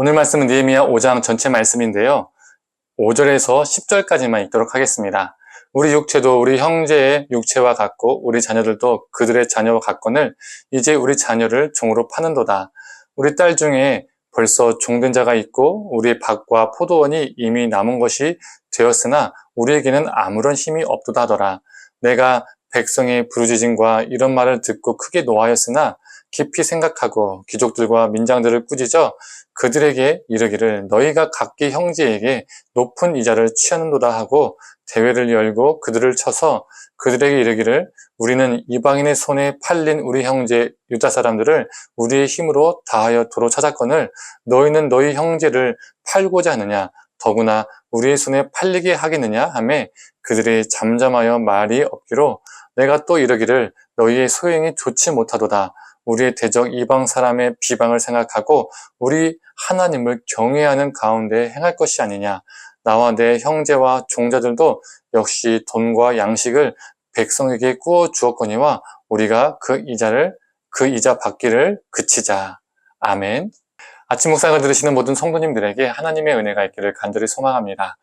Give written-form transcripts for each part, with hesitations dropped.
오늘 말씀은 느헤미야 5장 전체 말씀인데요. 5절에서 10절까지만 읽도록 하겠습니다. 우리 육체도 우리 형제의 육체와 같고 우리 자녀들도 그들의 자녀와 같거늘 이제 우리 자녀를 종으로 파는도다. 우리 딸 중에 벌써 종된 자가 있고 우리의 밭과 포도원이 이미 남은 것이 되었으나 우리에게는 아무런 힘이 없도다 하더라. 내가 백성의 부르짖음과 이런 말을 듣고 크게 노하였으나 깊이 생각하고 귀족들과 민장들을 꾸짖어 그들에게 이르기를 너희가 각기 형제에게 높은 이자를 취하는도다 하고 대회를 열고 그들을 쳐서 그들에게 이르기를 우리는 이방인의 손에 팔린 우리 형제 유다 사람들을 우리의 힘으로 다하여 도로 찾았거늘 너희는 너희 형제를 팔고자 하느냐 더구나 우리의 손에 팔리게 하겠느냐 하며 그들이 잠잠하여 말이 없기로 내가 또 이르기를 너희의 소행이 좋지 못하도다. 우리의 대적 이방 사람의 비방을 생각하고 우리 하나님을 경외하는 가운데 행할 것이 아니냐. 나와 내 형제와 종자들도 역시 돈과 양식을 백성에게 구워 주었거니와 우리가 그 이자 받기를 그치자. 아멘. 아침 묵상을 들으시는 모든 성도님들에게 하나님의 은혜가 있기를 간절히 소망합니다.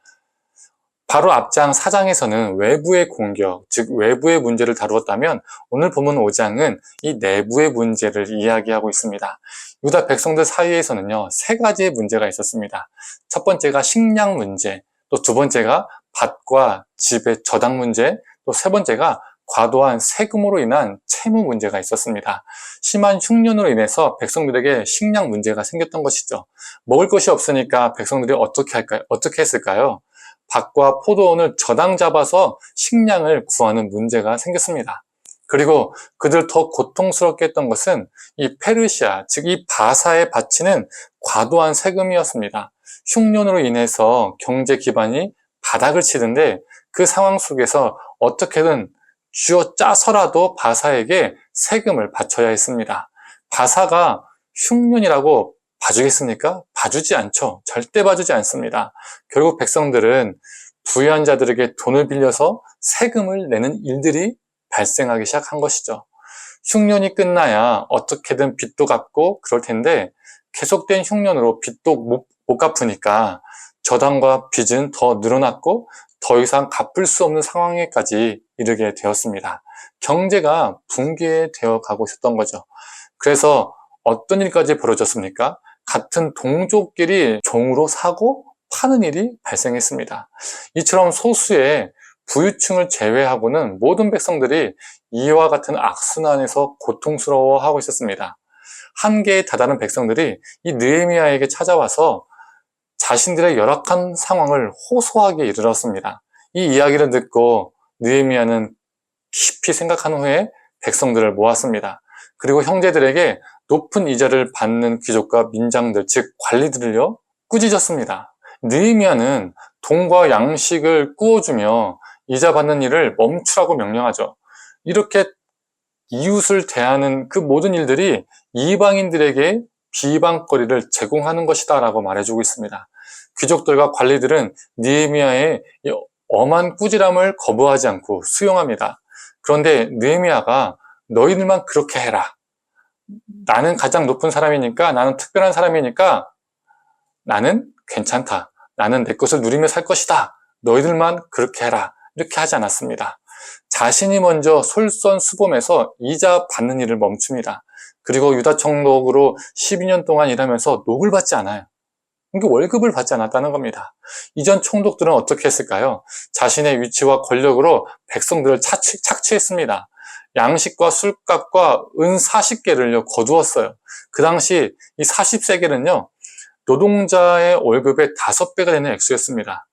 바로 앞장 4장에서는 외부의 공격, 즉 외부의 문제를 다루었다면 오늘 본문 5장은 이 내부의 문제를 이야기하고 있습니다. 유다 백성들 사이에서는요, 세 가지의 문제가 있었습니다. 첫 번째가 식량 문제, 또 두 번째가 밭과 집의 저당 문제, 또 세 번째가 과도한 세금으로 인한 채무 문제가 있었습니다. 심한 흉년으로 인해서 백성들에게 식량 문제가 생겼던 것이죠. 먹을 것이 없으니까 백성들이 어떻게 했을까요? 밭과 포도원을 저당 잡아서 식량을 구하는 문제가 생겼습니다. 그리고 그들 더 고통스럽게 했던 것은 이 페르시아, 즉 이 바사에 바치는 과도한 세금이었습니다. 흉년으로 인해서 경제 기반이 바닥을 치는데 그 상황 속에서 어떻게든 쥐어짜서라도 바사에게 세금을 바쳐야 했습니다. 바사가 흉년이라고 봐주겠습니까? 봐주지 않죠. 절대 봐주지 않습니다. 결국 백성들은 부유한 자들에게 돈을 빌려서 세금을 내는 일들이 발생하기 시작한 것이죠. 흉년이 끝나야 어떻게든 빚도 갚고 그럴 텐데 계속된 흉년으로 빚도 못 갚으니까 저당과 빚은 더 늘어났고 더 이상 갚을 수 없는 상황에까지 이르게 되었습니다. 경제가 붕괴되어 가고 있었던 거죠. 그래서 어떤 일까지 벌어졌습니까? 같은 동족끼리 종으로 사고 파는 일이 발생했습니다. 이처럼 소수의 부유층을 제외하고는 모든 백성들이 이와 같은 악순환에서 고통스러워하고 있었습니다. 한계에 다다른 백성들이 이 느헤미야에게 찾아와서 자신들의 열악한 상황을 호소하게 이르렀습니다. 이 이야기를 듣고 느헤미야는 깊이 생각한 후에 백성들을 모았습니다. 그리고 형제들에게 높은 이자를 받는 귀족과 민장들, 즉 관리들을요 꾸짖었습니다. 느헤미야는 돈과 양식을 구워주며 이자 받는 일을 멈추라고 명령하죠. 이렇게 이웃을 대하는 그 모든 일들이 이방인들에게 비방거리를 제공하는 것이다 라고 말해주고 있습니다. 귀족들과 관리들은 느헤미야의 엄한 꾸지람을 거부하지 않고 수용합니다. 그런데 느헤미야가 너희들만 그렇게 해라. 나는 가장 높은 사람이니까, 나는 특별한 사람이니까 나는 괜찮다. 나는 내 것을 누리며 살 것이다. 너희들만 그렇게 해라. 이렇게 하지 않았습니다. 자신이 먼저 솔선수범해서 이자 받는 일을 멈춥니다. 그리고 유다 총독으로 12년 동안 일하면서 녹을 받지 않아요. 그러니까 월급을 받지 않았다는 겁니다. 이전 총독들은 어떻게 했을까요? 자신의 위치와 권력으로 백성들을 착취했습니다. 양식과 술값과 은 40개를요 거두었어요. 그 당시 이 40세겔은요 노동자의 월급의 5배가 되는 액수였습니다.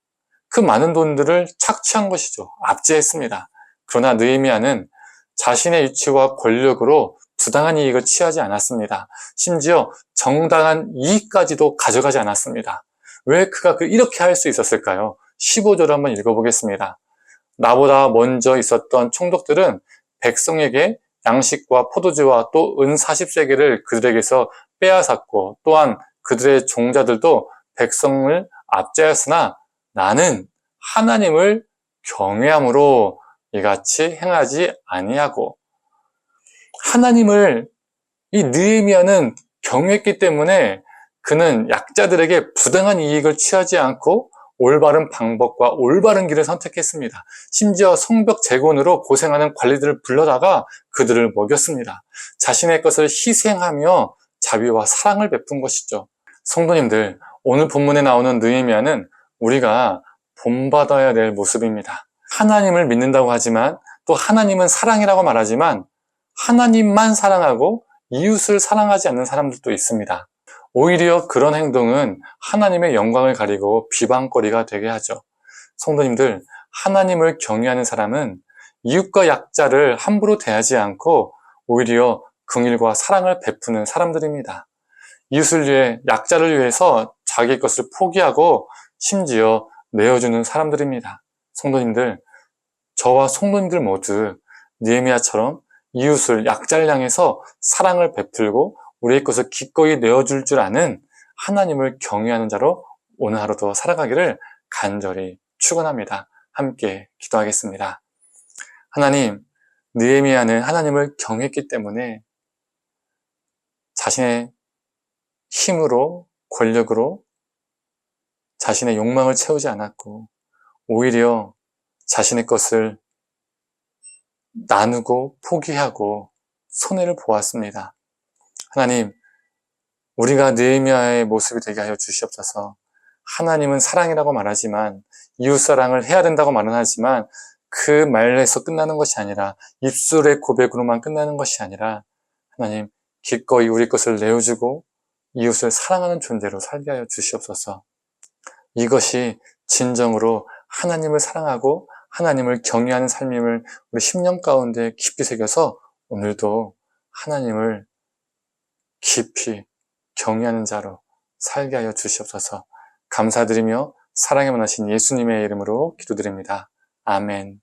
그 많은 돈들을 착취한 것이죠. 압제했습니다. 그러나 느헤미야는 자신의 위치와 권력으로 부당한 이익을 취하지 않았습니다. 심지어 정당한 이익까지도 가져가지 않았습니다. 왜 그가 이렇게 할 수 있었을까요? 15절을 한번 읽어보겠습니다. 나보다 먼저 있었던 총독들은 백성에게 양식과 포도주와 또 은 40세겔을 그들에게서 빼앗았고 또한 그들의 종자들도 백성을 압제하였으나 나는 하나님을 경외함으로 이같이 행하지 아니하고 하나님을 이 느헤미야는 경외했기 때문에 그는 약자들에게 부당한 이익을 취하지 않고 올바른 방법과 올바른 길을 선택했습니다. 심지어 성벽 재건으로 고생하는 관리들을 불러다가 그들을 먹였습니다. 자신의 것을 희생하며 자비와 사랑을 베푼 것이죠. 성도님들, 오늘 본문에 나오는 느헤미야는 우리가 본받아야 될 모습입니다. 하나님을 믿는다고 하지만 또 하나님은 사랑이라고 말하지만 하나님만 사랑하고 이웃을 사랑하지 않는 사람들도 있습니다. 오히려 그런 행동은 하나님의 영광을 가리고 비방거리가 되게 하죠. 성도님들, 하나님을 경외하는 사람은 이웃과 약자를 함부로 대하지 않고 오히려 긍휼과 사랑을 베푸는 사람들입니다. 이웃을 위해, 약자를 위해서 자기 것을 포기하고 심지어 내어주는 사람들입니다. 성도님들, 저와 성도님들 모두 느헤미야처럼 이웃을, 약자를 향해서 사랑을 베풀고 우리의 것을 기꺼이 내어줄 줄 아는 하나님을 경외하는 자로 오늘 하루도 살아가기를 간절히 축원합니다. 함께 기도하겠습니다. 하나님, 느헤미야는 하나님을 경외했기 때문에 자신의 힘으로, 권력으로 자신의 욕망을 채우지 않았고 오히려 자신의 것을 나누고 포기하고 손해를 보았습니다. 하나님, 우리가 느헤미야의 모습이 되게 하여 주시옵소서. 하나님은 사랑이라고 말하지만 이웃사랑을 해야 된다고 말은 하지만 그 말에서 끝나는 것이 아니라 입술의 고백으로만 끝나는 것이 아니라 하나님, 기꺼이 우리 것을 내어주고 이웃을 사랑하는 존재로 살게 하여 주시옵소서. 이것이 진정으로 하나님을 사랑하고 하나님을 경외하는 삶임을 우리 10년 가운데 깊이 새겨서 오늘도 하나님을 깊이 경외하는 자로 살게 하여 주시옵소서. 감사드리며 사랑에 원하신 예수님의 이름으로 기도드립니다. 아멘.